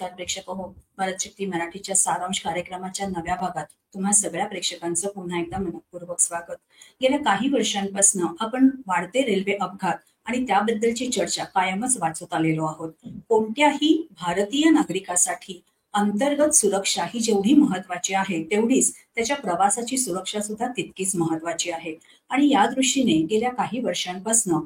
नमस्कार प्रेक्षक हो. भारत शक्ती मराठीच्या सारांश कार्यक्रमाच्या नव्या भागात तुम्हा सगळ्या प्रेक्षकांचं पुन्हा एकदा मनपूर्वक स्वागत. गेल्या काही वर्षांपासून आपण वाढते रेल्वे अपघात आणि त्याबद्दलची चर्चा कायमच वाचत आलेलो आहोत. कोणत्याही भारतीय नागरिकासाठी अंतर्गत सुरक्षा ही जेवढी महत्वाची आहे तेवढीच त्याच्या प्रवासाची सुरक्षा सुद्धा तितकीच महत्वाची आहे. आणि या दृष्टीने गेल्या काही वर्षांपासून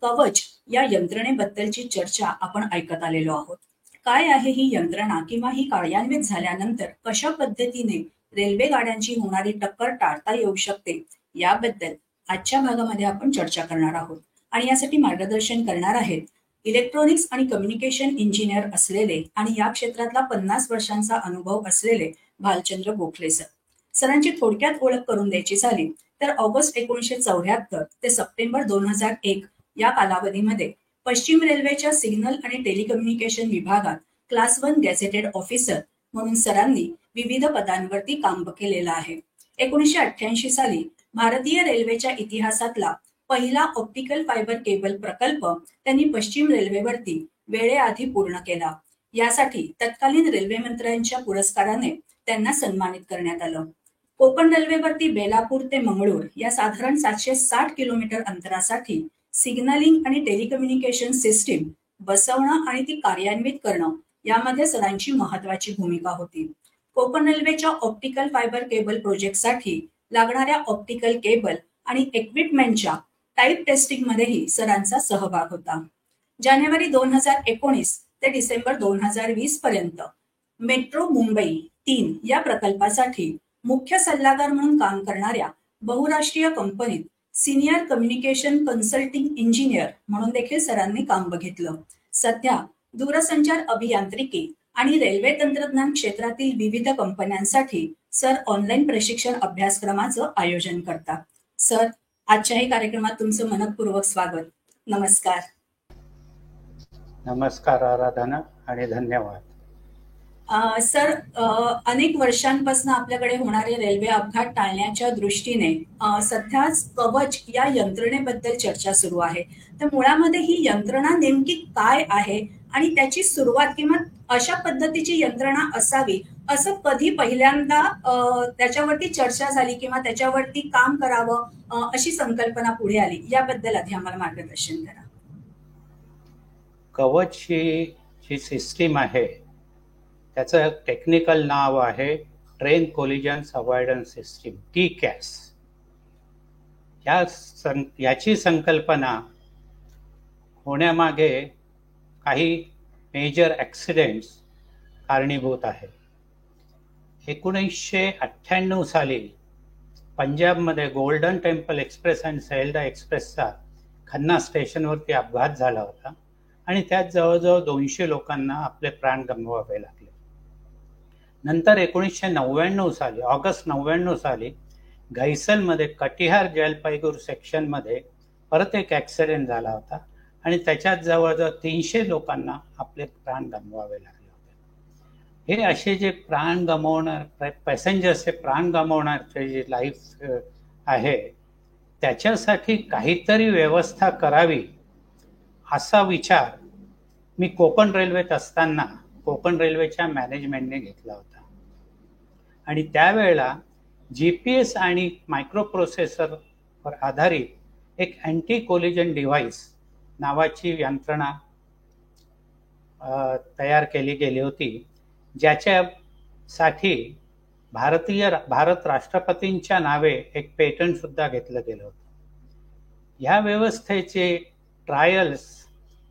कवच या यंत्रणेबद्दलची चर्चा आपण ऐकत आलेलो आहोत. काय आहे ही यंत्रणा किंवा ही कार्यान्वित झाल्यानंतर कशा पद्धतीने रेल्वे गाड्यांची होणारी टक्कर टाळता येऊ शकते याबद्दल आजच्या भागामध्ये आपण चर्चा करणार आहोत. आणि यासाठी मार्गदर्शन करणार आहेत इलेक्ट्रॉनिक्स आणि कम्युनिकेशन इंजिनियर असलेले आणि या क्षेत्रातला 50 वर्षांचा अनुभव असलेले भालचंद्र गोखले सर. सरांची थोडक्यात ओळख करून द्यायची झाली तर ऑगस्ट 1974 ते सप्टेंबर 2001 या कालावधीमध्ये पश्चिम रेल्वेच्या सिग्नल आणि टेलिकम्युनिकेशन विभागात क्लास 1 गॅझेटेड ऑफिसर म्हणून सरांनी विविध पदांवरती काम केलेलं आहे. 1988 साली भारतीय रेल्वेच्या इतिहासातला पहिला ऑप्टिकल फायबर केबल प्रकल्प त्यांनी पश्चिम रेल्वेवरती वेळेआधी पूर्ण केला. यासाठी तत्कालीन रेल्वे मंत्र्यांच्या पुरस्काराने त्यांना सन्मानित करण्यात आलं. कोकण रेल्वेवरती बेलापूर ते मंगळूर या साधारण 760 किलोमीटर अंतरासाठी सिग्नलिंग आणि टेलिकम्युनिकेशन सिस्टीम बसवणं आणि ती कार्यान्वित करणं यामध्ये सरांची महत्वाची भूमिका होती. कोकण रेल्वेच्या ऑप्टिकल फायबर केबल प्रोजेक्टसाठी लागणाऱ्या ऑप्टिकल केबल आणि इक्विपमेंटच्या टाईप टेस्टिंग मध्येही सरांचा सहभाग होता. जानेवारी 2019 ते डिसेंबर 2020 पर्यंत मेट्रो मुंबई 3 या प्रकल्पासाठी मुख्य सल्लागार म्हणून काम करणाऱ्या बहुराष्ट्रीय कंपनीत सिनियर कम्युनिकेशन कन्सल्टिंग इंजिनियर म्हणून देखील सरांनी काम बघितलं. सध्या दूरसंचार अभियांत्रिकी आणि रेल्वे तंत्रज्ञान क्षेत्रातील विविध कंपन्यांसाठी सर ऑनलाईन प्रशिक्षण अभ्यासक्रमाचं आयोजन करतात. सर, आजच्याही कार्यक्रमात तुमचं मनपूर्वक स्वागत. नमस्कार. नमस्कार आराधना आणि धन्यवाद. सर, अनेक वर्षांपासून आपल्याकडे होणारे रेल्वे अपघात टाळण्याच्या दृष्टीने सध्याच कवच या यंत्रणेबद्दल चर्चा सुरू आहे. तर मुळामध्ये ही यंत्रणा नेमकी काय आहे आणि त्याची सुरुवात किंवा अशा पद्धतीची यंत्रणा असावी असं कधी पहिल्यांदा त्याच्यावरती चर्चा झाली किंवा त्याच्यावरती काम करावं अशी संकल्पना पुढे आली, याबद्दल आधी आम्हाला मार्गदर्शन करा. कवच ही जी सिस्टीम आहे त्याचं टेक्निकल नाव आहे train collisions avoidance system, TCAS. याची संकल्पना होण्यामागे काही मेजर ॲक्सिडेंट्स कारणीभूत आहे. 1998 साली पंजाबमध्ये गोल्डन टेम्पल एक्सप्रेस आणि सैलदा एक्सप्रेसचा खन्ना स्टेशनवरती अपघात झाला होता आणि त्यात जवळजवळ 200 लोकांना आपले प्राण गमवावे लागले. नंतर 1999 साली ऑगस्ट 99 साली घैसलमध्ये कटिहार जलपाईगुर सेक्शनमध्ये परत एक ॲक्सिडेंट झाला होता आणि त्याच्यात जवळजवळ 300 लोकांना आपले प्राण गमवावे लागले होते. हे असे जे प्राण गमवणार पॅसेंजर्सचे प्राण गमवणारचे जे लाईफ आहे त्याच्यासाठी काहीतरी व्यवस्था करावी असा विचार मी कोकण रेल्वेत असताना कोकण रेल्वेच्या मॅनेजमेंटने घेतला होता. आणि त्यावेळेला GPS आणि मायक्रो प्रोसेसरवर आधारित एक अँटी कोलिजन डिव्हाइस नावाची यंत्रणा तयार केली गेली होती, ज्याच्यासाठी भारत राष्ट्रपतींच्या नावे एक पेटंट सुद्धा घेतलं गेलं होतं. ह्या व्यवस्थेचे ट्रायल्स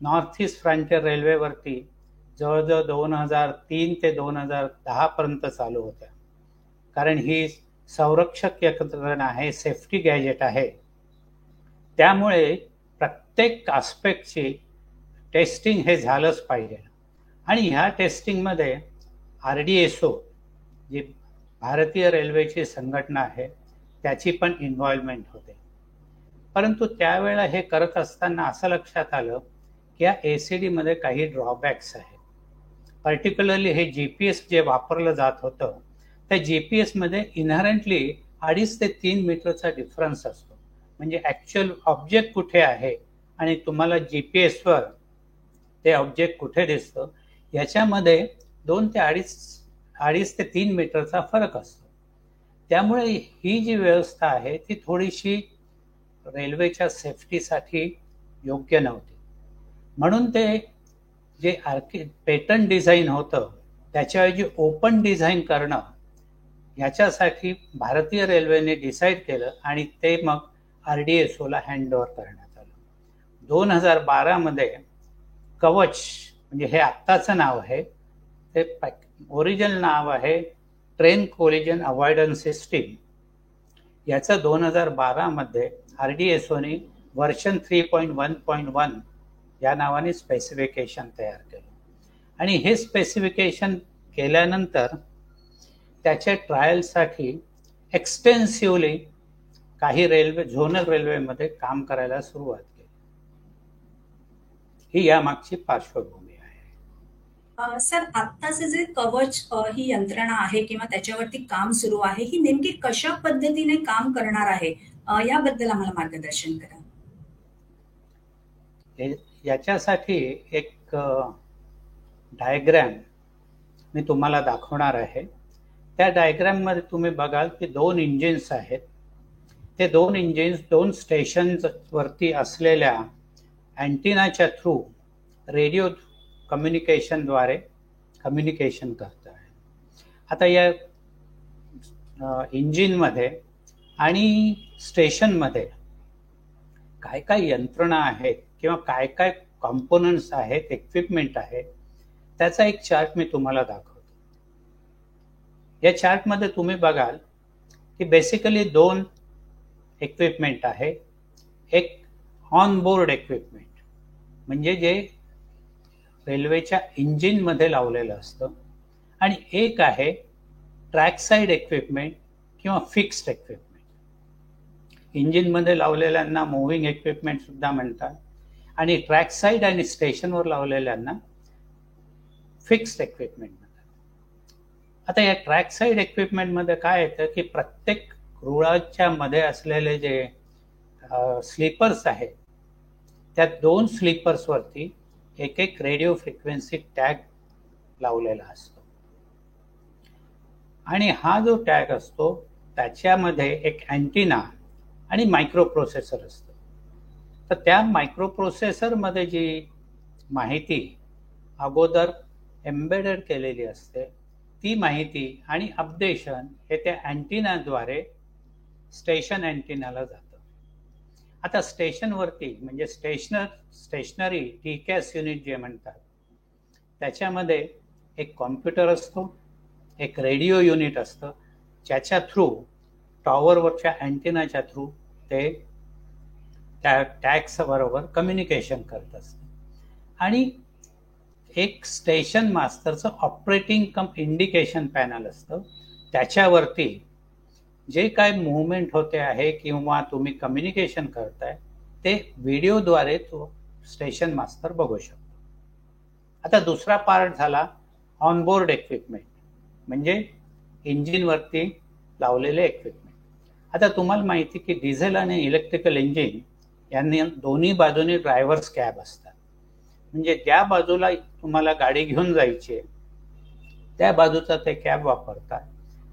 नॉर्थ ईस्ट फ्रंटियर रेल्वेवरती जवळजवळ 2003 ते 2010 पर्यंत चालू होत्या. कारण ही संरक्षक यंत्रणा आहे, सेफ्टी गॅजेट आहे, त्यामुळे प्रत्येक आस्पेक्टची टेस्टिंग हे झालंच पाहिजे. आणि ह्या टेस्टिंगमध्ये RDSO जी भारतीय रेल्वेची संघटना आहे त्याची पण इन्व्हॉल्वमेंट होते. परंतु त्यावेळेला हे करत असताना असं लक्षात आलं की या ACDमध्ये काही ड्रॉबॅक्स आहेत. पर्टिक्युलरली हे GPS जे वापरलं जात होतं त्या GPS मध्ये इनहरंटली 2.5 ते 3 मीटरचा डिफरन्स असतो. म्हणजे ॲक्च्युअल ऑब्जेक्ट कुठे आहे आणि तुम्हाला GPSवर ते ऑब्जेक्ट कुठे दिसतं याच्यामध्ये 2 ते 2.5 ते 3 मीटरचा फरक असतो. त्यामुळे ही जी व्यवस्था आहे ती थोडीशी रेल्वेच्या सेफ्टीसाठी योग्य नव्हती. म्हणून ते जे पेटंट डिझाईन होतं त्याच्याऐवजी ओपन डिझाईन करणं याच्यासाठी भारतीय रेल्वेने डिसाईड केलं आणि ते मग RDSOला हँडओव्हर करण्यात आलं. 2012 मध्ये कवच म्हणजे हे आत्ताचं नाव आहे, ते ओरिजिनल नाव आहे ट्रेन कोलिजन अवॉइडन्स सिस्टीम. याचं 2012 मध्ये RDSOने व्हर्जन 3.1.1 या नावाने स्पेसिफिकेशन तयार केलं. आणि हे स्पेसिफिकेशन केल्यानंतर त्याच्या ट्रायलसाठी एक्सटेन्सिव्हली काही झोनल रेल्वेमध्ये काम करायला सुरुवात केली. ही यामागची पार्श्वभूमी आहे. सर, आत्ताचे जे कवच ही यंत्रणा आहे किंवा त्याच्यावरती काम सुरू आहे, ही नेमकी कशा पद्धतीने काम करणार आहे, याबद्दल आम्हाला मार्गदर्शन करा. याच्यासाठी एक डायग्रॅम मी तुम्हाला दाखवणार आहे. त्या डायग्रॅम मध्ये तुम्ही बघाल की 2 इंजिन्स आहेत. ते 2 इंजिन्स 2 स्टेशन्स वरती असलेल्या अँटिनाच्या थ्रू रेडिओ कम्युनिकेशनद्वारे कम्युनिकेशन करत आहे. आता या इंजिनमध्ये आणि स्टेशनमध्ये काय काय यंत्रणा आहेत किंवा काय काय कॉम्पोनंट्स आहेत, इक्विपमेंट आहे, त्याचा एक चार्ट मी तुम्हाला दाखवतो. या चार्टमध्ये तुम्ही बघाल की बेसिकली 2 इक्विपमेंट आहे. एक ऑन बोर्ड इक्विपमेंट म्हणजे जे रेल्वेच्या इंजिनमध्ये लावलेलं असतं, आणि एक आहे ट्रॅक साईड इक्विपमेंट किंवा फिक्स्ड इक्विपमेंट. इंजिनमध्ये लावलेल्यांना मूव्हिंग इक्विपमेंट सुद्धा म्हणतात आणि ट्रॅक साईड आणि स्टेशनवर लावलेल्यांना फिक्स्ड इक्विपमेंट म्हणतात. आता या ट्रॅक साईड इक्विपमेंटमध्ये काय येतं की प्रत्येक रुळाच्या मध्ये असलेले जे स्लीपर्स आहेत त्या 2 स्लीपर्सवरती एक रेडिओ फ्रिक्वेन्सी टॅग लावलेला असतो. आणि हा जो टॅग असतो त्याच्यामध्ये एक अँटिना आणि मायक्रो प्रोसेसर असतं. तर त्या मायक्रो प्रोसेसरमध्ये जी माहिती अगोदर एम्बेडेड केलेली असते ती माहिती आणि अपडेशन हे त्या अँटिनाद्वारे स्टेशन अँटिनाला जातं. आता स्टेशनवरती म्हणजे स्टेशनरी TCAS युनिट जे म्हणतात त्याच्यामध्ये एक कॉम्प्युटर असतो, एक रेडिओ युनिट असतं, ज्याच्या थ्रू टॉवरवरच्या अँटिनाच्या थ्रू ते त्या टॅग्स बरोबर कम्युनिकेशन करत असतं. आणि एक स्टेशन मास्टरचं ऑपरेटिंग कम इंडिकेशन पॅनल असतं, त्याच्यावरती जे काय मूव्हमेंट होते आहे किंवा तुम्ही कम्युनिकेशन करताय ते व्हिडिओद्वारे तो स्टेशन मास्टर बघू शकतो. आता दुसरा पार्ट झाला ऑनबोर्ड इक्विपमेंट म्हणजे इंजिनवरती लावलेले इक्विपमेंट. आता तुम्हाला माहिती की डिझेल आणि इलेक्ट्रिकल इंजिन यांनी दोन्ही बाजूने ड्रायव्हर्स कॅब असतात. म्हणजे ज्या बाजूला तुम्हाला गाडी घेऊन जायची त्या बाजूचा ते कॅब वापरतात,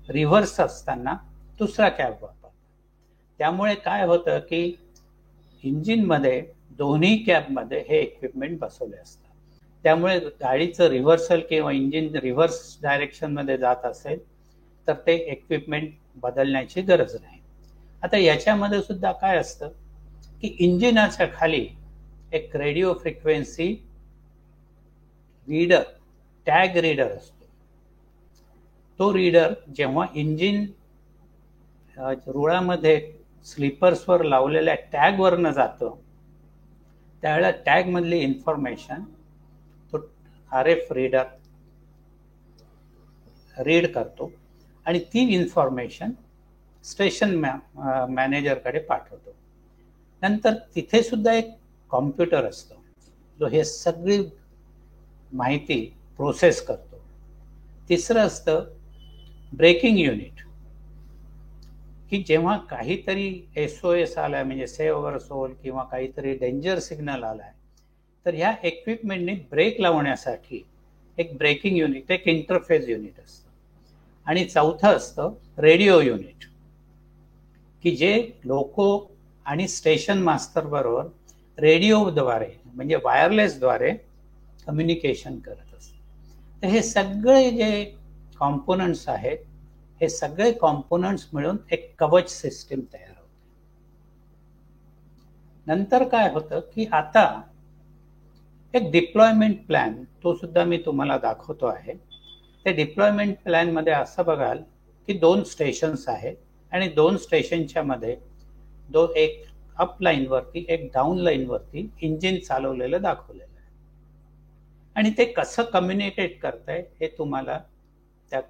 रिव्हर्स असताना दुसरा कॅब वापरतात. त्यामुळे काय होतं की इंजिनमध्ये दोन्ही कॅबमध्ये हे इक्विपमेंट बसवले असतात. त्यामुळे गाडीचं रिव्हर्सल किंवा इंजिन रिव्हर्स डायरेक्शनमध्ये जात असेल तर ते इक्विपमेंट बदलण्याची गरज नाही. आता याच्यामध्ये सुद्धा काय असतं की इंजिनाच्या खाली एक radio frequency reader, tag reader असतो. तो रीडर जेव्हा इंजिन रुळामध्ये स्लीपर्सवर लावलेल्या टॅगवरनं जातं त्यावेळेला टॅग मधली इन्फॉर्मेशन तो RF रीडर रीड करतो आणि ती इन्फॉर्मेशन स्टेशन मॅनेजरकडे पाठवतो. नंतर तिथे सुद्धा एक कॉम्प्युटर असतो जो हे सगळी माहिती प्रोसेस करतो. तिसरं असतं ब्रेकिंग युनिट, की जेव्हा काहीतरी SOS आलाय म्हणजे सेव्ह अवर सोल किंवा काहीतरी डेंजर सिग्नल आलाय तर ह्या इक्विपमेंटने ब्रेक लावण्यासाठी एक ब्रेकिंग युनिट, एक इंटरफेस युनिट असतं. आणि चौथं असतं रेडिओ युनिट, की जे लोको आणि स्टेशन मास्टर बरोबर रेडिओद्वारे म्हणजे वायरलेसद्वारे कम्युनिकेशन करत असतात. तर हे सगळे जे कॉम्पोनंट्स आहेत, हे सगळे कॉम्पोनंट्स मिळून एक कवच सिस्टीम तयार होते. नंतर काय होतं की आता एक डिप्लॉयमेंट प्लॅन, तो सुद्धा मी तुम्हाला दाखवतो आहे. त्या डिप्लॉयमेंट प्लॅन मध्ये असं बघाल की 2 स्टेशन्स आहेत आणि 2 स्टेशनच्या मध्ये एक अप लाईन वरती एक डाऊन लाईन वरती इंजिन चालवलेलं दाखवलेलं आहे. आणि ते कसं कम्युनिकेट करतंय हे तुम्हाला त्या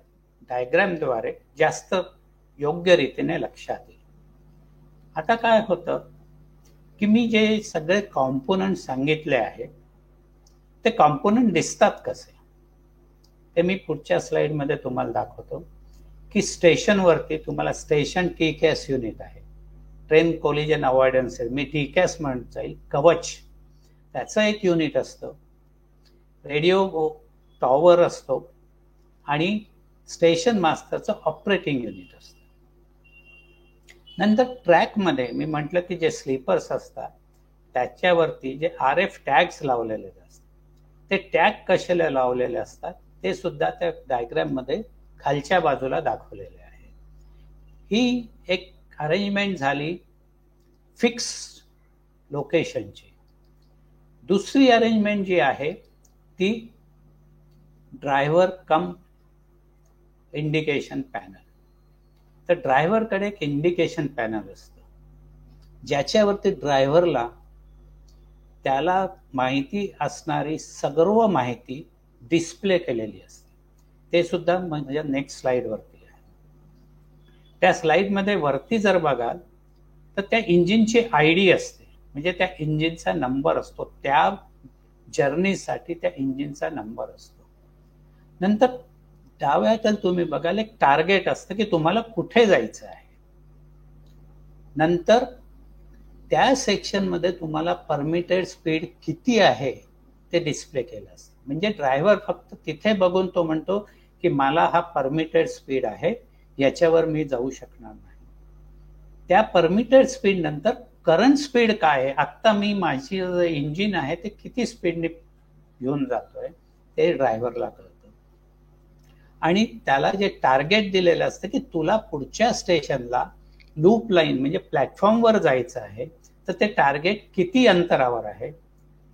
डायग्रामद्वारे जास्त योग्य रीतीने लक्षात येईल. आता काय होतं की मी जे सगळे कॉम्पोनंट सांगितले आहेत, ते कॉम्पोनंट दिसतात कसे ते मी पुढच्या स्लाइडमध्ये तुम्हाला दाखवतो. की स्टेशनवरती तुम्हाला स्टेशन टीकॅस युनिट आहे, ट्रेन कोलिजन अवॉइडन्स, मी टीकॅस म्हणत जाईल, कवच त्याचं एक युनिट असतं, रेडिओ टॉवर असतो आणि स्टेशन मास्टरचं ऑपरेटिंग युनिट असतं. नंतर ट्रॅकमध्ये मी म्हटलं की जे स्लीपर्स असतात त्याच्यावरती जे RF टॅग्स लावलेले असतात, ते टॅग कशाला लावलेले असतात ते सुद्धा त्या डायग्राम मध्ये खालच्या बाजूला दाखवलेले आहे. ही एक अरेंजमेंट झाली फिक्स लोकेशनची. दुसरी अरेंजमेंट जी आहे ती ड्रायव्हर कम इंडिकेशन पॅनल. तर ड्रायव्हरकडे एक इंडिकेशन पॅनल असतं ज्याच्यावरती ड्रायव्हरला त्याला माहिती असणारी सर्व माहिती डिस्प्ले केलेली असते. ते सुद्धा म्हणजे नेक्स्ट स्लाइड वरती आहे. त्या स्लाइडमध्ये वरती जर बघाल तर त्या इंजिनची ID असते, म्हणजे त्या इंजिनचा नंबर असतो, त्या जर्नीसाठी त्या इंजिनचा नंबर असतो. नंतर डाव्याकडे तुम्ही बघाल एक टार्गेट असतं की तुम्हाला कुठे जायचं आहे. नंतर त्या सेक्शनमध्ये तुम्हाला परमिटेड स्पीड किती आहे ते डिस्प्ले केलं असतं. म्हणजे ड्रायव्हर फक्त तिथे बघून तो म्हणतो की मला हा परमिटेड स्पीड आहे, याच्यावर मी जाऊ शकणार नाही. त्या परमिटेड स्पीड नंतर करंट स्पीड काय आहे, आत्ता मी माझी जे इंजिन आहे ते किती स्पीडने घेऊन जातोय ते ड्रायव्हरला कळतं. आणि त्याला जे टार्गेट दिलेलं असतं की तुला पुढच्या स्टेशनला लूप लाईन म्हणजे प्लॅटफॉर्मवर जायचं आहे, तर ते टार्गेट किती अंतरावर आहे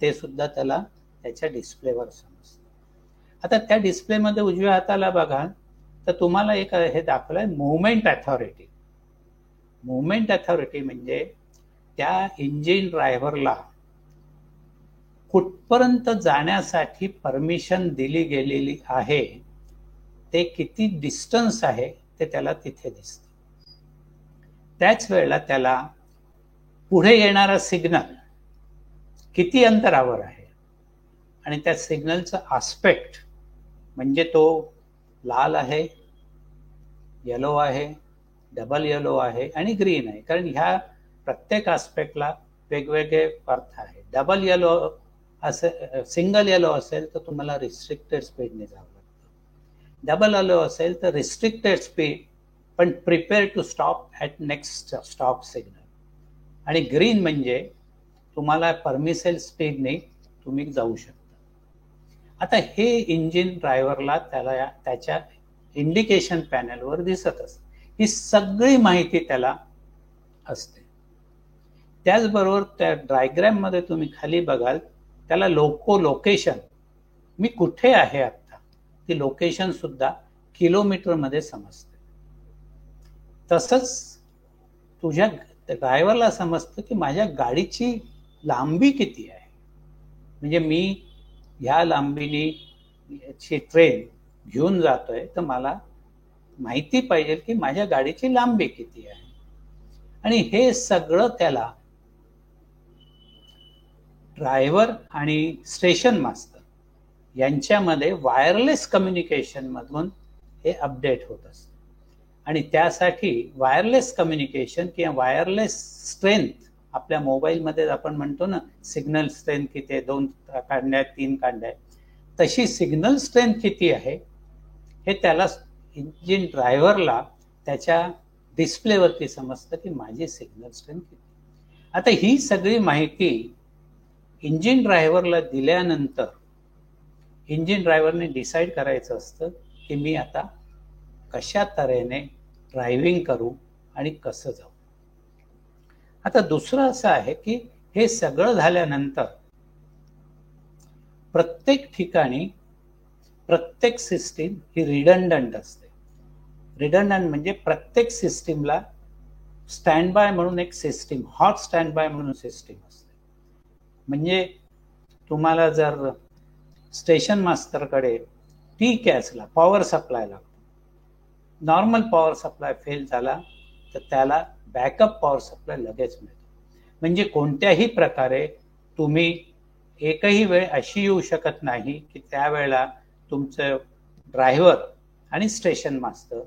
ते सुद्धा त्याला त्याच्या डिस्प्लेवर समजतं. आता त्या डिस्प्लेमध्ये उजव्या हाताला बघा तर तुम्हाला एक हे दाखवलंय मुव्हमेंट अथॉरिटी. मुव्हमेंट अथॉरिटी म्हणजे त्या इंजिन ड्रायव्हरला कुठपर्यंत जाण्यासाठी परमिशन दिली गेलेली आहे, ते किती डिस्टन्स आहे ते त्याला तिथे दिसतं. त्याच वेळेला त्याला पुढे येणारा सिग्नल किती अंतरावर आहे आणि त्या सिग्नलचं आस्पेक्ट म्हणजे तो लाल आहे, येलो आहे, डबल येलो आहे आणि ग्रीन आहे. कारण ह्या प्रत्येक आस्पेक्टला वेगवेगळे अर्थ आहे. डबल येलो असेल, सिंगल येलो असेल तर तुम्हाला रिस्ट्रिक्टेड स्पीडने जावं लागतं. डबल येलो असेल तर रिस्ट्रिक्टेड स्पीड पण prepare to stop at next stop signal. आणि ग्रीन म्हणजे तुम्हाला परमिसेल स्पीडने तुम्ही जाऊ शकता. आता हे इंजिन ड्रायव्हरला त्याला त्याच्या इंडिकेशन पॅनलवर दिसत असते. ही सगळी माहिती त्याला असते. त्याचबरोबर त्या डायग्राम मध्ये तुम्ही खाली बघाल त्याला लोकेशन, मी कुठे आहे आता, ती लोकेशन सुद्धा किलोमीटर मध्ये समजते. तसंच तुझ्या ड्रायव्हरला समजतं की माझ्या गाडीची लांबी किती आहे, म्हणजे मी ह्या लांबीनी ट्रेन घेऊन जातोय तर मला माहिती पाहिजे की माझ्या गाडीची लांबी किती आहे. आणि हे सगळं त्याला ड्रायव्हर आणि स्टेशन मास्टर यांच्यामध्ये वायरलेस कम्युनिकेशन मधून हे अपडेट होत असतं. आणि त्यासाठी वायरलेस कम्युनिकेशन किंवा वायरलेस स्ट्रेंथ, आपल्या मोबाईलमध्ये आपण म्हणतो ना सिग्नल स्ट्रेंथ किती आहे, 2 कांड्या 3 कांड्या, तशी सिग्नल स्ट्रेंथ किती आहे हे त्याला इंजिन ड्रायव्हरला त्याच्या डिस्प्लेवरती समजतं की माझी सिग्नल स्ट्रेंथ किती. आता ही सगळी माहिती इंजिन ड्रायव्हरला दिल्यानंतर इंजिन ड्रायव्हरने डिसाईड करायचं असतं की मी आता कशा तऱ्हेने ड्रायव्हिंग करू आणि कसं जाऊ. आता दुसरं असं आहे की हे सगळं झाल्यानंतर प्रत्येक ठिकाणी प्रत्येक सिस्टीम ही रिडंडंट असते. रिडंडंट म्हणजे प्रत्येक सिस्टीमला स्टँड बाय म्हणून एक सिस्टीम, हॉट स्टँड बाय म्हणून सिस्टीम असते. म्हणजे तुम्हाला जर स्टेशन मास्टरकडे T-CAS पॉवर सप्लाय लागतो, नॉर्मल पॉवर सप्लाय फेल झाला तर त्याला बॅकअप पॉवर सप्लाय लगेच मिळतो. म्हणजे कोणत्याही प्रकारे तुम्ही एकही वेळ अशी येऊ शकत नाही की त्यावेळेला तुमचं ड्रायव्हर आणि स्टेशन मास्टर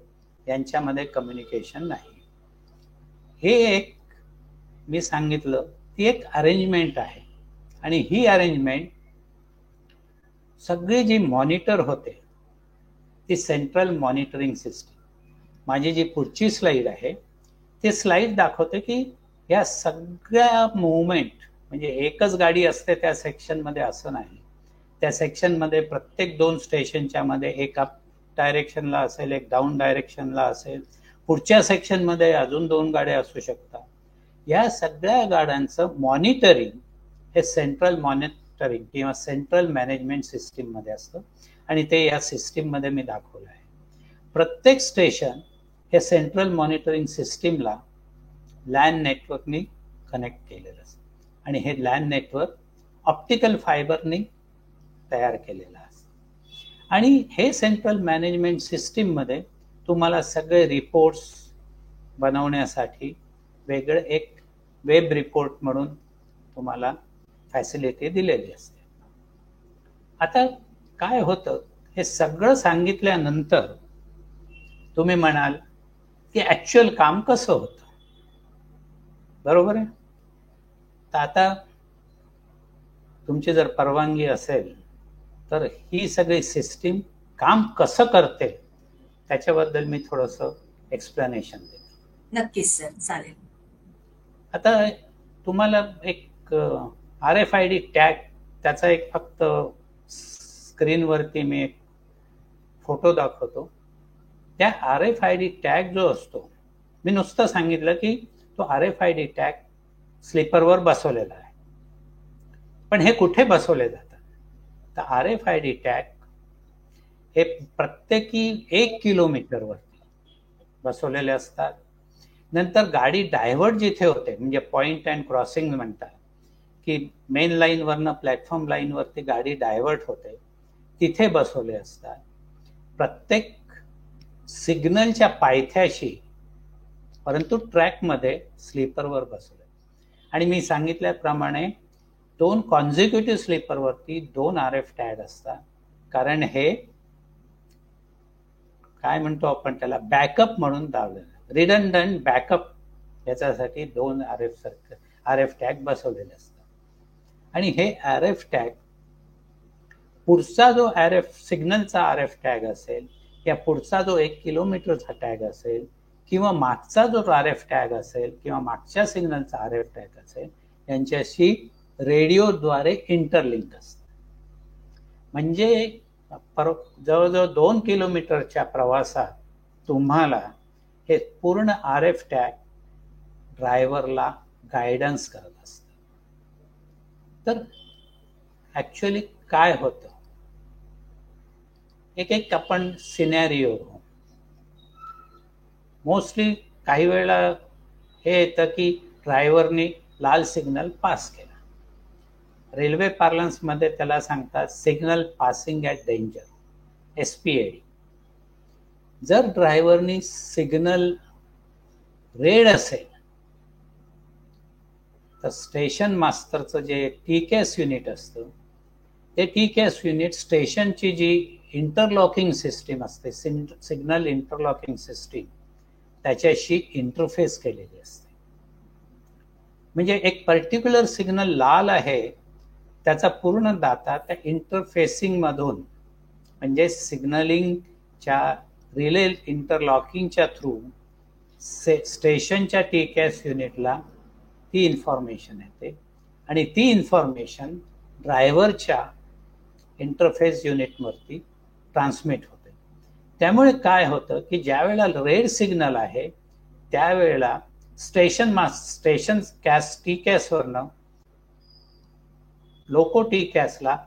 यांच्यामध्ये कम्युनिकेशन नाही. हे एक मी सांगितलं ती एक अरेंजमेंट आहे. आणि ही अरेंजमेंट सगळी जी मॉनिटर होते ती सेंट्रल मॉनिटरिंग सिस्टीम. माझी जी पुढची स्लाईड आहे ती स्लाईड दाखवते की या सगळ्या मुवमेंट म्हणजे एकच गाडी असते त्या सेक्शनमध्ये असं नाही. त्या सेक्शनमध्ये प्रत्येक 2 स्टेशनच्या मध्ये एक अप डायरेक्शनला असेल, एक डाऊन डायरेक्शनला असेल, पुढच्या सेक्शनमध्ये अजून 2 गाड्या असू शकतात. या सगळ्या गाड्यांचं मॉनिटरिंग हे सेंट्रल मॉनिटरिंग किंवा सेंट्रल मॅनेजमेंट सिस्टीम मध्ये असतं आणि ते या सिस्टीम मध्ये मी दाखवलं आहे. प्रत्येक स्टेशन हे सेंट्रल मॉनिटरिंग सिस्टीमला लॅन नेटवर्कनी कनेक्ट केलेलं असतं आणि हे लॅन नेटवर्क ऑप्टिकल फायबरनी तयार केलेलं असतं. आणि हे सेंट्रल मॅनेजमेंट सिस्टीम मध्ये तुम्हाला सगळे रिपोर्ट्स बनवण्यासाठी वेगळं एक वेब रिपोर्ट म्हणून तुम्हाला फॅसिलिटी दिलेली असते. आता काय होतं हे सगळं सांगितल्यानंतर तुम्ही म्हणाल की ऍक्च्युअल काम कसं होतं, बरोबर आहे. तर आता तुमची जर परवानगी असेल तर ही सगळी सिस्टीम काम कसं करते त्याच्याबद्दल मी थोडंसं एक्सप्लेनेशन देतो. नक्कीच सर, चालेल. आता तुम्हाला एक RFID टॅग त्याचा एक फक्त स्क्रीनवरती मी एक फोटो दाखवतो. त्या RFID टॅग जो असतो, मी नुसतं सांगितलं की तो RFID टॅग स्लीपरवर बसवलेला आहे. पण हे कुठे बसवले जातात तर RFID टॅग हे प्रत्येकी 1 किलोमीटरवरती बसवलेले असतात. नंतर गाडी डायव्हर्ट जिथे होते म्हणजे पॉइंट अँड क्रॉसिंग म्हणतात की मेन लाईनवरनं प्लॅटफॉर्म लाईनवरती गाडी डायव्हर्ट होते तिथे बसवले असतात. प्रत्येक सिग्नलच्या पायथ्याशी परंतु ट्रॅकमध्ये स्लीपरवर बसवले. आणि मी सांगितल्याप्रमाणे 2 कॉन्झिक्युटिव्ह स्लीपरवरती 2 RF टॅग असतात. कारण हे काय म्हणतो आपण त्याला बॅकअप म्हणून लावलेलं, रिडंडंट बॅकअप याच्यासाठी 2 RF टॅग बसवलेले असतात. आणि हे RF टॅग पुढचा जो सिग्नलचा RF टॅग असेल या पुढचा जो 1 किलोमीटरचा टॅग असेल किंवा मागचा जो RF टॅग असेल किंवा मागच्या सिग्नलचा RF टॅग असेल यांच्याशी रेडिओद्वारे इंटरलिंक असतात. म्हणजे जवळजवळ 2 किलोमीटरच्या प्रवासात तुम्हाला हे पूर्ण RF टॅग ड्रायव्हरला गायडन्स करत असतात. तर ऍक्च्युअली काय होतं एक आपण सिनॅरिओ मोस्टली काही वेळेला हे येतं की ड्रायव्हरनी लाल सिग्नल पास केला. रेल्वे पार्लन्स मध्ये त्याला सांगतात signal passing at danger, SPAD. जर ड्रायव्हरनी सिग्नल रेड असेल तर स्टेशन मास्टरचं जे T-CAS युनिट असतं ते T-CAS युनिट स्टेशनची जी इंटरलॉकिंग सिस्टीम असते, सिग्नल इंटरलॉकिंग सिस्टीम, त्याच्याशी इंटरफेस केलेली असते. म्हणजे एक पर्टिक्युलर सिग्नल लाल आहे त्याचा पूर्ण डाटा त्या इंटरफेसिंग मधून म्हणजे सिग्नलिंगच्या रिले इंटरलॉकिंगच्या थ्रू स्टेशनच्या टीकॅस युनिटला ती इन्फॉर्मेशन येते आणि ती इन्फॉर्मेशन ड्रायव्हरच्या इंटरफेस युनिटवरती ट्रान्समिट होते. त्यामुळे काय होतं की ज्या वेळेला रेड सिग्नल आहे त्यावेळेला स्टेशन टीकॅसवरनं लोको टीकॅसला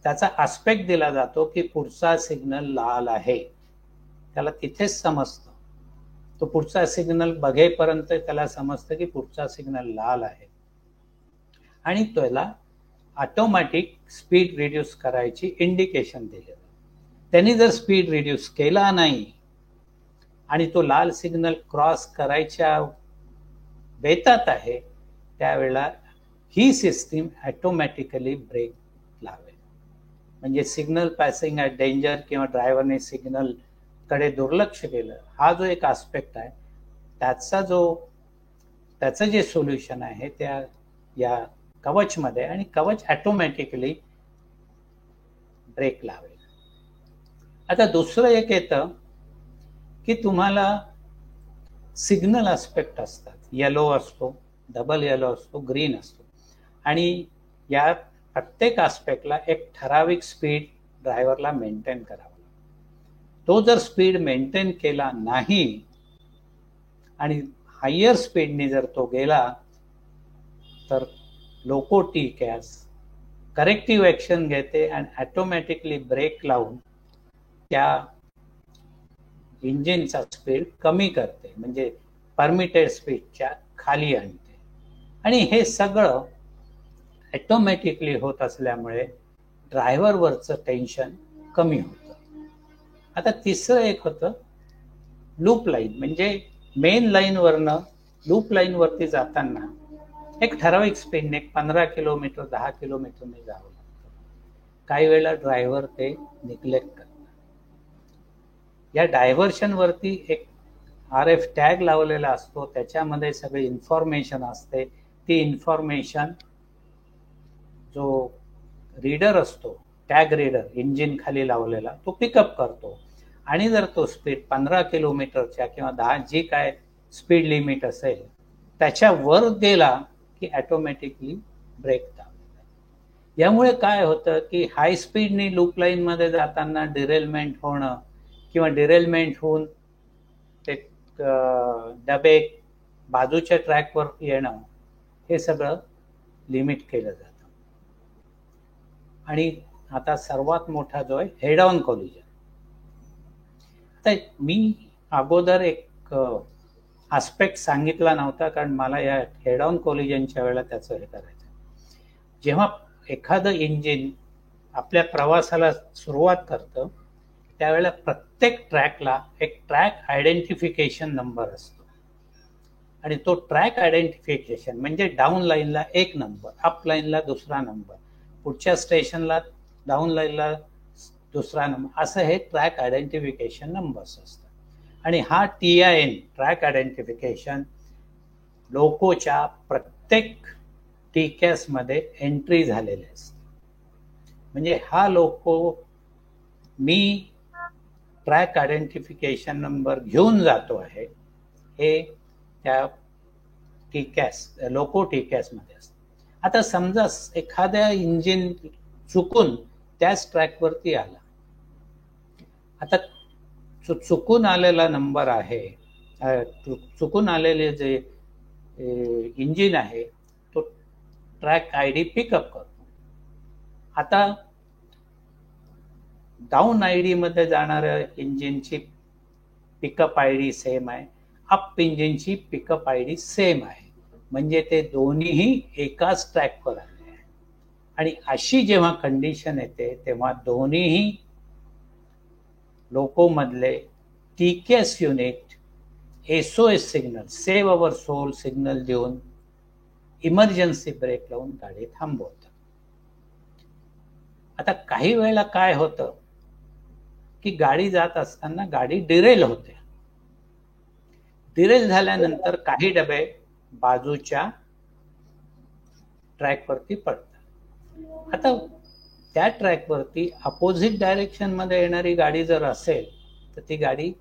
त्याचा आस्पेक्ट दिला जातो की पुढचा सिग्नल लाल आहे. त्याला तिथेच समजतं, तो पुढचा सिग्नल बघेपर्यंत त्याला समजतं की पुढचा सिग्नल लाल आहे आणि त्याला ऑटोमॅटिक स्पीड रिड्यूस करायची इंडिकेशन दिली जाते. त्यांनी जर स्पीड रिड्यूस केला नाही आणि तो लाल सिग्नल क्रॉस करायच्या बेतात आहे त्यावेळेला ही सिस्टीम ऑटोमॅटिकली ब्रेक लावेल. म्हणजे सिग्नल पॅसिंग ॲट डेंजर किंवा ड्रायव्हरने सिग्नल कडे दुर्लक्ष केलं, हा जो एक आस्पेक्ट आहे त्याचं जे सोल्युशन आहे त्या या कवचमध्ये, आणि कवच ऑटोमॅटिकली ब्रेक लावेल. आता दुसरं एक येतं की तुम्हाला सिग्नल आस्पेक्ट असतात, येलो असतो, डबल येलो असतो, ग्रीन असतो, आणि या प्रत्येक आस्पेक्टला एक ठराविक स्पीड ड्रायव्हरला मेंटेन करावा. तो जर स्पीड मेंटेन केला नाही आणि हायर स्पीडने जर तो गेला तर लोको टीकॅस करेक्टिव्ह ऍक्शन घेते आणि ऑटोमॅटिकली ब्रेक लावून त्या इंजिनचा स्पीड कमी करते, म्हणजे परमिटेड स्पीडच्या खाली आणते. आणि हे सगळं ऑटोमॅटिकली होत असल्यामुळे ड्रायव्हरवरचं टेन्शन कमी होतं. आता तिसरं एक होतं लूप लाईन, म्हणजे मेन लाईनवरनं लूप लाईनवरती जाताना एक ठराविक स्पीडने 15 किलोमीटर 10 किलोमीटरने जावं लागतं. काही वेळेला ड्रायव्हर ते निग्लेक्ट करतात. या डायव्हर्शनवरती एक RF टॅग लावलेला असतो, त्याच्यामध्ये सगळी इन्फॉर्मेशन असते. ती इन्फॉर्मेशन जो रीडर असतो, टॅग रीडर इंजिन खाली लावलेला, तो पिकअप करतो आणि जर तो स्पीड 15 किलोमीटरच्या किंवा 10 जी काय स्पीड लिमिट असेल त्याच्या वर गेला की ऑटोमॅटिकली ब्रेक दाबला. यामुळे काय होतं की हाय स्पीडनी लूप लाईन मध्ये जाताना डिरेलमेंट होणं किंवा डिरेलमेंट होऊन ते डबे बाजूच्या ट्रॅकवर येणं हे सगळं लिमिट केलं जातं. आणि आता सर्वात मोठा जो आहे हेड ऑन कोलिजन. आता मी अगोदर एक आस्पेक्ट सांगितला नव्हता कारण मला या हेड ऑन कोलिजनच्या वेळेला त्याचं हे करायचं. जेव्हा एखादं इंजिन आपल्या प्रवासाला सुरुवात करतं त्यावेळेला प्रत्येक ट्रॅकला एक ट्रॅक आयडेंटिफिकेशन नंबर असतो आणि तो ट्रॅक आयडेंटिफिकेशन म्हणजे डाऊन लाईनला एक नंबर, अप लाईनला दुसरा नंबर, पुढच्या स्टेशनला डाऊन लाईनला दुसरा नंबर, असं हे ट्रॅक आयडेंटिफिकेशन नंबर्स असतात. आणि हा TIN ट्रॅक आयडेंटिफिकेशन लोकोच्या प्रत्येक टीकॅस मध्ये एंट्री झालेले असते. म्हणजे हा लोको मी ट्रॅक आयडेंटिफिकेशन नंबर घेऊन जातो आहे हे त्या लोको टीकॅस मध्ये असतं. आता समजा एखाद्या इंजिन चुकून त्याच ट्रॅकवरती आला, आता चुकून आलेला नंबर आहे, चुकून आलेले जे इंजिन आहे तो ट्रॅक ID पिकअप करतो. आता डाऊन ID मध्ये जाणाऱ्या इंजिनची पिकअप ID सेम आहे, अप इंजिनची पिकअप ID सेम आहे, म्हणजे ते दोन्हीही एकाच ट्रॅकवर आले आहे. आणि अशी जेव्हा कंडिशन येते तेव्हा दोन्हीही लोको मधले TCAS unit SOS signal, save our soul signal देऊन इमर्जन्सी ब्रेक लावून गाडी थांबवतात. आता काही वेळेला काय होतं की गाडी जात असताना गाडी डिरेल होते. डिरेल झाल्यानंतर काही डबे बाजूच्या ट्रॅकवरती पडतात आता त्या ट्रॅकवरती अपोजिट डायरेक्शनमध्ये येणारी गाडी जर असेल तर ती गाडी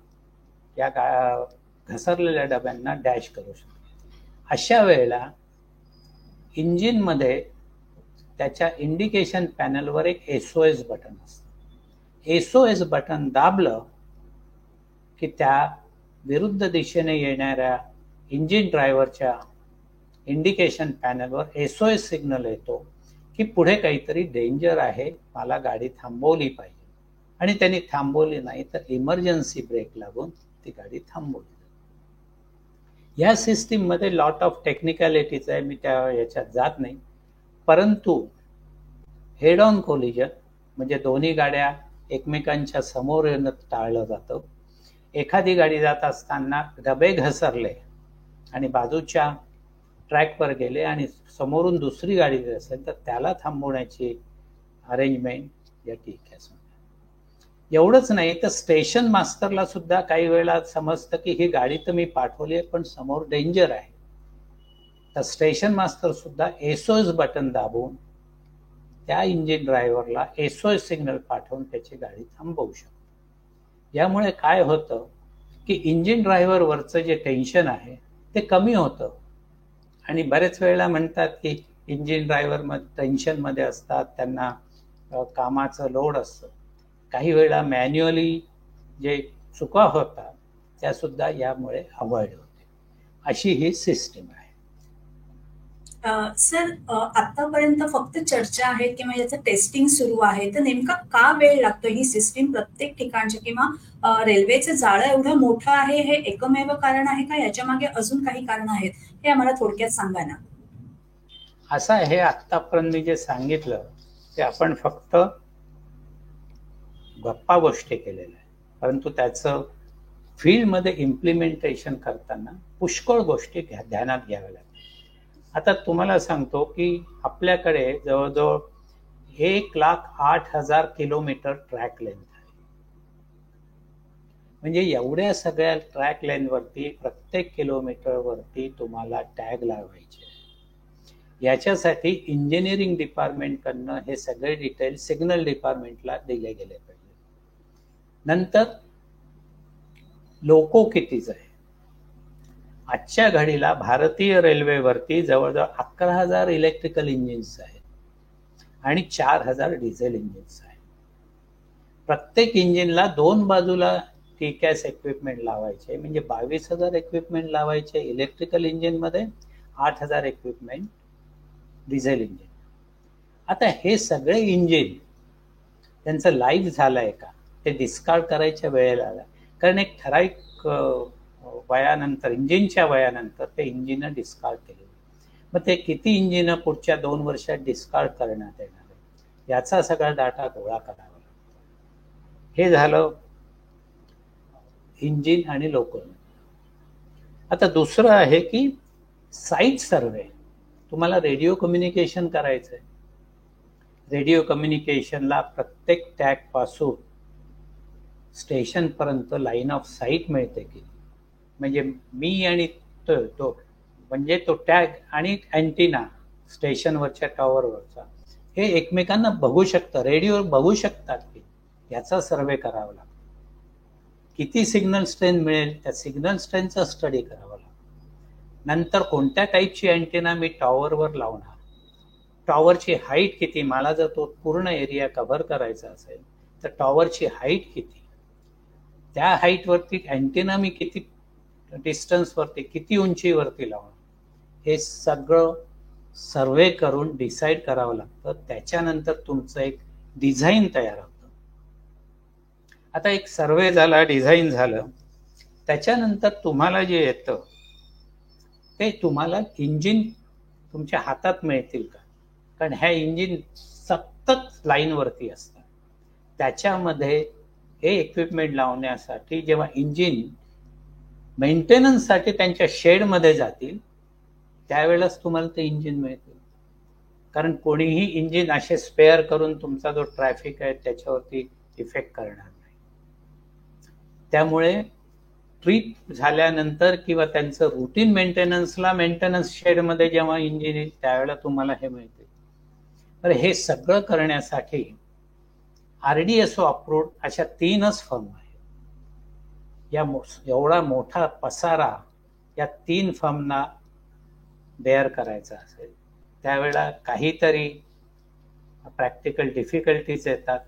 या घसरलेल्या डब्यांना डॅश करू शकते. अशा वेळेला इंजिनमध्ये त्याच्या इंडिकेशन पॅनलवर एक SOS बटन असतं. SOS बटन दाबलं की त्या विरुद्ध दिशेने येणाऱ्या इंजिन ड्रायव्हरच्या इंडिकेशन पॅनलवर SOS सिग्नल येतो की पुढे काहीतरी डेंजर आहे, मला गाडी थांबवली पाहिजे. आणि त्यांनी थांबवली नाही तर इमर्जन्सी ब्रेक लागून ती गाडी थांबवली. या सिस्टीममध्ये लॉट ऑफ टेक्निकॅलिटीज आहे, मी त्या याच्यात जात नाही. परंतु हेड ऑन कोलिजन म्हणजे दोन्ही गाड्या एकमेकांच्या समोर येणं टाळलं जातं. एखादी गाडी जात असताना डबे घसरले आणि बाजूच्या ट्रॅकवर गेले आणि समोरून दुसरी गाडी असेल तर त्याला थांबवण्याची अरेंजमेंट या TCAS. एवढंच नाही तर स्टेशन मास्टरला सुद्धा काही वेळा समजतं की ही गाडी तर मी पाठवली आहे पण समोर डेंजर आहे, तर स्टेशन मास्टर सुद्धा SOS बटन दाबून त्या इंजिन ड्रायव्हरला SOS सिग्नल पाठवून त्याची गाडी थांबवू शकतो. यामुळे काय होतं की इंजिन ड्रायव्हरवरचं जे टेन्शन आहे ते कमी होतं. आणि बरेच वेळेला म्हणतात की इंजिन ड्रायव्हर टेन्शनमध्ये असतात, त्यांना कामाचं लोड असतं. काही वेळा मॅन्युअली जे चुका होतात त्या सुद्धा यामुळे अवॉइड होते. अशी ही सिस्टीम आहे. सर, आतापर्यंत फक्त चर्चा आहेत किंवा याचं टेस्टिंग सुरू आहे, तर नेमका का वेळ लागतो? ही सिस्टीम प्रत्येक ठिकाणची किंवा रेल्वेचं जाळं एवढं मोठं आहे, हे एकमेव कारण आहे का? याच्या मागे अजून काही कारण आहेत, हे आम्हाला थोडक्यात सांगा ना. असं आहे, आतापर्यंत मी जे सांगितलं ते आपण फक्त गप्पा गोष्टी केलेल्या आहे, परंतु त्याचं फील्डमध्ये इम्प्लिमेंटेशन करताना पुष्कळ गोष्टी ध्यानात घ्याव्या लागतात. आता तुम्हाला सांगतो की आपल्याकडे जवळजवळ 1,08,000 किलोमीटर ट्रॅक लेंथ आहे. म्हणजे एवढ्या सगळ्या ट्रॅक लेंथवरती प्रत्येक किलोमीटरवरती तुम्हाला टॅग लावायचे. याच्यासाठी इंजिनिअरिंग डिपार्टमेंटकडनं हे सगळे डिटेल सिग्नल डिपार्टमेंटला दिले गेले पाहिजे. नंतर लोको कितीच आहे? आजच्या घडीला भारतीय रेल्वेवरती जवळजवळ 11,000 इलेक्ट्रिकल इंजिन्स आहेत आणि 4,000 डिझेल इंजिन्स आहेत. प्रत्येक इंजिनला 2 बाजूला TCAS इक्विपमेंट लावायचे, म्हणजे 22,000 इक्विपमेंट लावायचे इलेक्ट्रिकल इंजिनमध्ये, 8,000 इक्विपमेंट डिझेल इंजिन. आता हे सगळे इंजिन त्यांचं लाईफ झालंय का ते डिस्कार्ड करायच्या वेळेला आला, कारण एक ठराविक वयानंतर, इंजिनच्या वयानंतर ते इंजिन डिस्कार्ड केले. मग ते किती इंजिन पुढच्या 2 वर्षात डिस्कार्ड करण्यात येणार आहे याचा सगळा डाटा गोळा करावा लागतो. हे झालं इंजिन आणि लोको. आता दुसरं आहे की साईट सर्वे. तुम्हाला रेडिओ कम्युनिकेशन करायचंय. रेडिओ कम्युनिकेशनला प्रत्येक टॅग पासून स्टेशन पर्यंत लाईन ऑफ साईट मिळते की, म्हणजे मी आणि तो म्हणजे तो टॅग आणि अँटिना स्टेशनवरच्या टॉवरवरचा हे एकमेकांना बघू शकतं, रेडिओवर बघू शकतात की, याचा सर्वे करावा लागतो. किती सिग्नल स्ट्रेंथ मिळेल त्या सिग्नल स्ट्रेंथचा स्टडी करावा लागतो. नंतर कोणत्या टाईपची अँटिना मी टॉवरवर लावणार, टॉवरची हाईट किती, मला जर तो पूर्ण एरिया कव्हर करायचा असेल तर टॉवरची हाईट किती, त्या हाईटवरती अँटिना मी किती डिस्टन्सवरती, किती उंचीवरती लावणार, हे सगळं सर्वे करून डिसाईड करावं लागतं. त्याच्यानंतर तुमचं एक डिझाईन तयार होतं. आता एक सर्वे झाला, डिझाईन झालं, त्याच्यानंतर तुम्हाला जे येतं ते तुम्हाला इंजिन तुमच्या हातात मिळतील का, कारण ह्या इंजिन सतत लाईनवरती असतात. त्याच्यामध्ये हे इक्विपमेंट लावण्यासाठी जेव्हा इंजिन मेंटेनन्ससाठी त्यांच्या शेडमध्ये जातील त्यावेळेस तुम्हाला ते इंजिन मिळतील, कारण कोणीही इंजिन असे स्पेअर करून तुमचा जो ट्रॅफिक आहे त्याच्यावरती इफेक्ट करणार नाही. त्यामुळे ट्रिप झाल्यानंतर किंवा त्यांचं रुटीन मेंटेनन्सला मेंटेनन्स शेडमध्ये जेव्हा इंजिन येईल त्यावेळेला तुम्हाला हे मिळते. तर हे सगळं करण्यासाठी RDSO अप्रूव्ड अशा 3च फर्म आहेत. एवढा मोठा पसारा या 3 फर्मना बेअर करायचा असेल त्यावेळेला काहीतरी प्रॅक्टिकल डिफिकल्टीज येतात.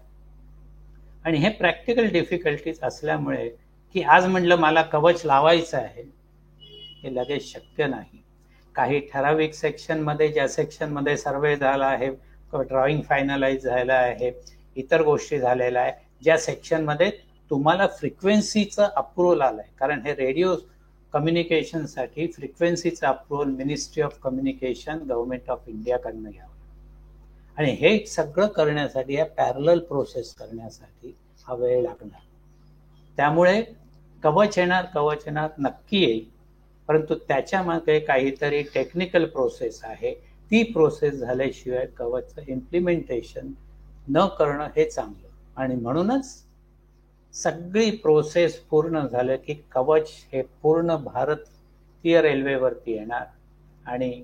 आणि हे प्रॅक्टिकल डिफिकल्टीज असल्यामुळे की आज म्हटलं मला कवच लावायचं आहे हे लगेच शक्य नाही. काही ठराविक सेक्शनमध्ये, ज्या सेक्शनमध्ये सर्वे झाला आहे, ड्रॉइंग फायनलाइज झालं आहे, इतर गोष्टी झालेल्या आहे, ज्या सेक्शनमध्ये तुम्हाला फ्रिक्वेन्सीचं अप्रुव्हल आलंय, कारण हे रेडिओ कम्युनिकेशनसाठी फ्रिक्वेन्सीचं approval ministry of communication government of इंडियाकडनं घ्यावं. आणि हे सगळं करण्यासाठी, या पॅरलल प्रोसेस करण्यासाठी हा वेळ लागणार. त्यामुळे कवच येणार नक्की येईल, परंतु त्याच्यामागे काहीतरी टेक्निकल प्रोसेस आहे. ती प्रोसेस झाल्याशिवाय कवचचं इम्प्लिमेंटेशन न करणं हे चांगलं. आणि म्हणूनच सगळी प्रोसेस पूर्ण झालं की कवच हे पूर्ण भारतीय रेल्वेवरती येणार आणि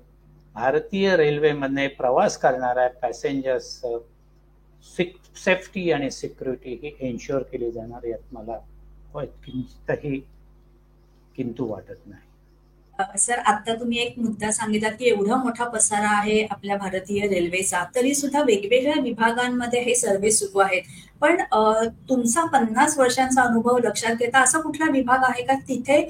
भारतीय रेल्वेमध्ये प्रवास करणाऱ्या पॅसेंजर्स सेफ्टी आणि सिक्युरिटी ही एन्श्युअर केली जाणार, यात मला किंचितही किंतु वाटत नाही. सर, आता तुम्ही एक मुद्दा सांगितला की एवढा मोठा पसारा आहे आपल्या भारतीय रेल्वेचा, तरी सुद्धा वेगवेगळ्या विभागांमध्ये हे सर्व्हे सुरू आहेत. पण तुमचा 50 वर्षांचा अनुभव लक्षात घेता असा कुठला विभाग आहे का तिथे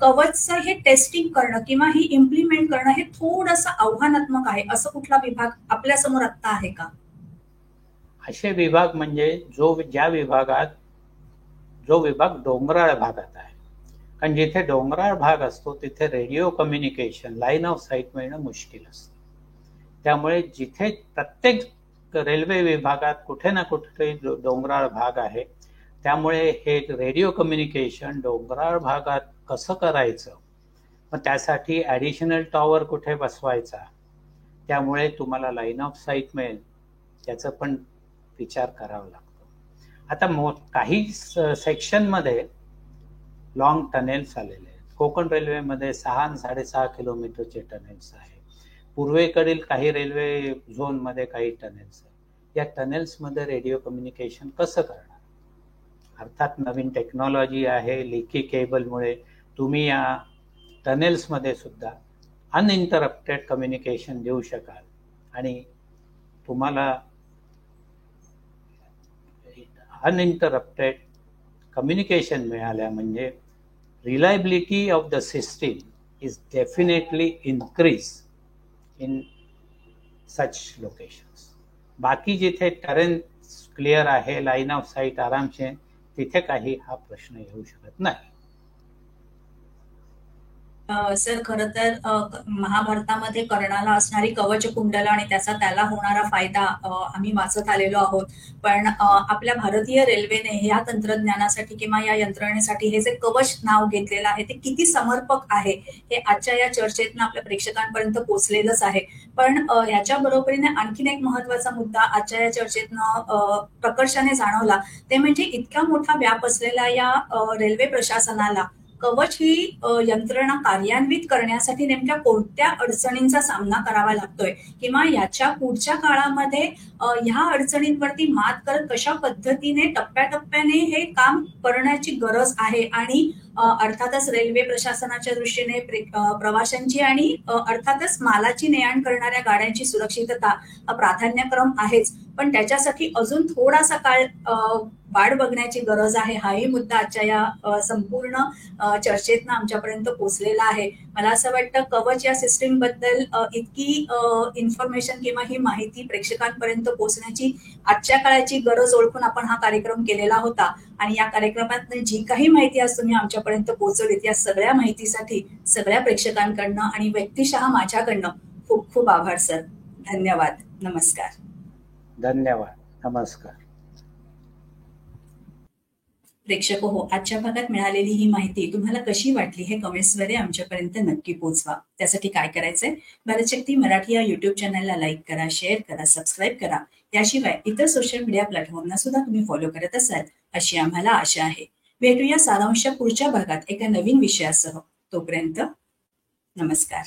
कवचचं हे टेस्टिंग करणं किंवा ही इम्प्लिमेंट करणं हे थोडंसं आव्हानात्मक आहे, असं कुठला विभाग आपल्या समोर आता आहे का? असे विभाग म्हणजे जो विभाग डोंगराळ भागात आहे. कारण जिथे डोंगराळ भाग असतो तिथे radio communication, line of site मिळणं मुश्किल असतं. त्यामुळे जिथे प्रत्येक रेल्वे विभागात कुठे ना कुठे डोंगराळ भाग आहे, त्यामुळे हे रेडिओ कम्युनिकेशन डोंगराळ भागात कसं करायचं, मग त्यासाठी ॲडिशनल टॉवर कुठे बसवायचा, त्यामुळे तुम्हाला लाईन ऑफ साईट मिळेल, त्याचं पण विचार करावा लागतो. आता काही सेक्शनमध्ये लॉंग टनेल्स आलेले आहेत. कोकण रेल्वेमध्ये 6 आणि 6.5 किलोमीटरचे टनेल्स आहे. पूर्वेकडील काही रेल्वे झोनमध्ये काही टनेल्स आहेत. या टनेल्समध्ये रेडिओ कम्युनिकेशन कसं करणार? अर्थात नवीन टेक्नॉलॉजी आहे, लिकी केबलमुळे तुम्ही या टनेल्समध्ये सुद्धा अनइंटरप्टेड कम्युनिकेशन देऊ शकाल आणि तुम्हाला अनइंटरप्टेड कम्युनिकेशन मिळाल्या म्हणजे reliability of the system is definitely increase in such locations. बाकी जिथे टरेन क्लिअर आहे, लाईन ऑफ साईट आरामचे, तिथे काही हा प्रश्न येऊ शकत नाही. सर, खरं तर महाभारतामध्ये कर्णाला असणारी कवच कुंडल आणि त्याला होणारा फायदा आम्ही वाचत आलेलो आहोत. पण आपल्या भारतीय रेल्वेने ह्या तंत्रज्ञानासाठी किंवा या यंत्रणेसाठी हे जे कवच नाव घेतलेलं आहे ते किती समर्पक आहे हे आजच्या या चर्चेतनं आपल्या प्रेक्षकांपर्यंत पोहोचलेलंच आहे. पण ह्याच्या बरोबरीने आणखीन एक महत्वाचा मुद्दा आजच्या या चर्चेतनं प्रकर्षाने जाणवला, ते म्हणजे इतका मोठा व्याप असलेल्या या रेल्वे प्रशासनाला कवच ही यंत्रणा कार्यान्वित करण्यासाठी नेमक्या कोणत्या अडचणींचा सामना करावा लागतोय किंवा याच्या पुढच्या काळामध्ये ह्या अडचणींवरती मात करत कशा पद्धतीने टप्प्याटप्प्याने हे काम करण्याची गरज आहे. आणि अर्थातच रेल्वे प्रशासनाच्या दृष्टीने प्रवाशांची आणि अर्थातच मालाची ने-आण करणाऱ्या गाड्यांची सुरक्षितता प्राधान्यक्रम आहेच, पण त्याच्यासाठी अजून थोडासा काळ वाट बघण्याची गरज आहे. हाही मुद्दा आजच्या या संपूर्ण चर्चेतनं आमच्यापर्यंत पोहोचलेला आहे. मला असं वाटतं कवच या सिस्टीम बद्दल इतकी इन्फॉर्मेशन किंवा ही माहिती प्रेक्षकांपर्यंत पोहोचण्याची आजच्या काळाची गरज ओळखून आपण हा कार्यक्रम केलेला होता. आणि या कार्यक्रमात जी काही माहिती आज तुम्ही आमच्यापर्यंत पोहोचवलीत या सगळ्या माहितीसाठी सगळ्या प्रेक्षकांकडनं आणि व्यक्तिशः माझ्याकडनं खूप खूप आभार सर. धन्यवाद. नमस्कार. धन्यवाद. नमस्कार. प्रेक्षक हो, आजच्या भागात मिळालेली ही माहिती तुम्हाला कशी वाटली हे कमेंट्सद्वारे आमच्यापर्यंत नक्की पोहोचवा. त्यासाठी काय करायचंय, भारतशक्ती मराठी या युट्यूब चॅनलला लाईक करा, शेअर करा, सबस्क्राईब करा. याशिवाय इतर सोशल मीडिया प्लॅटफॉर्मना सुद्धा तुम्ही फॉलो करत असाल अशी आम्हाला आशा आहे. भेटूया सारांशच्या पुढच्या भागात एका नवीन विषयासह. तोपर्यंत नमस्कार.